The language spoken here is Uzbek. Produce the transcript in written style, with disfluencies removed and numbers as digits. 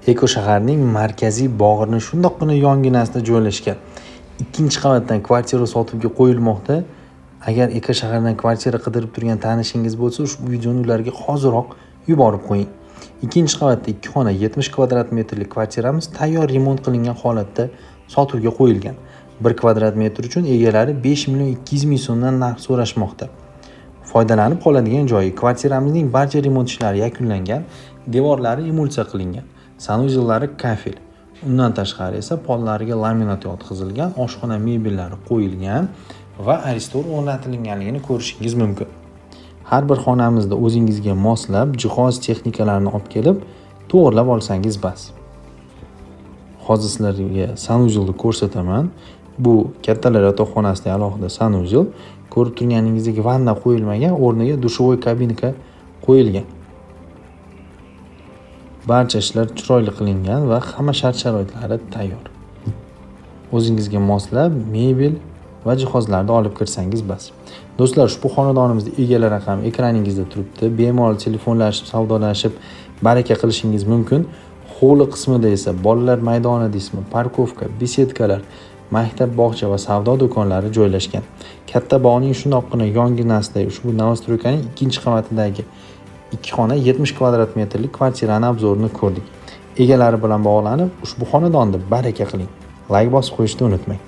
Eko shaharning markaziy bog'ining shundoqqina yonginasida joylashgan. Ikkinchi qavatdan kvartira sotuvga qo'yilmoqda. Agar Eko shahardan kvartira qidirib turgan tanishingiz bo'lsa, ushbu videoni ularga hoziroq yuborib qo'ying. Ikkinchi qavatda 2 xona 70 kvadrat metrlik kvartiramiz tayyor remont qilingan holatda sotuvga qo'yilgan. 1 kvadrat metr uchun egalari 5 million 200 ming so'mdan narx so'rashmoqda. Foydalanib qoladigan joyi: kvartiramizning barcha remont ishlari yakunlangan, devorlari emulsiya qilingan, sanuzellari kafel. Undan tashqari esa pollariga laminat yotqizilgan, oshxona mebellari qo'yilgan va aristor o'rnatilganligini ko'rishingiz mumkin. Har bir xonamizda o'zingizga moslab jihoz texnikalarni olib kelib to'g'irlab olsangiz bas. Hozir sizlarga sanuzelni ko'rsataman. Bu kattalar yotoqxonasida alohida sanuzel. Ko'rib turganingizdek vanna qo'yilmagan, o'rniga dushovoy kabinka qo'yilgan. Barcha ishlar chiroyli qilingan va hamma shart-sharoitlari tayyor. O'zingizga moslab mebel va jihozlarni olib kirsangiz bas. Do'stlar, ushbu xonadonimizda egalar raqami ekraningizda turibdi. Bemalol telefonlashib, savdolashib, baraka qilishingiz mumkin. Hovli qismida esa bolalar maydoni deysizmi, parkovka, besedkalar, maktab, bog'cha va savdo do'konlari joylashgan. Katta bog'ning shundoqqina yonginasida ushbu novostroykaning 2-qavatidagi 2 xona 70 kvadrat metrlik kvartirani obzorini ko'rdik. Egalari bilan bog'lanib, ushbu xonadonni baraka qiling. Like bosib qo'yishni unutmang.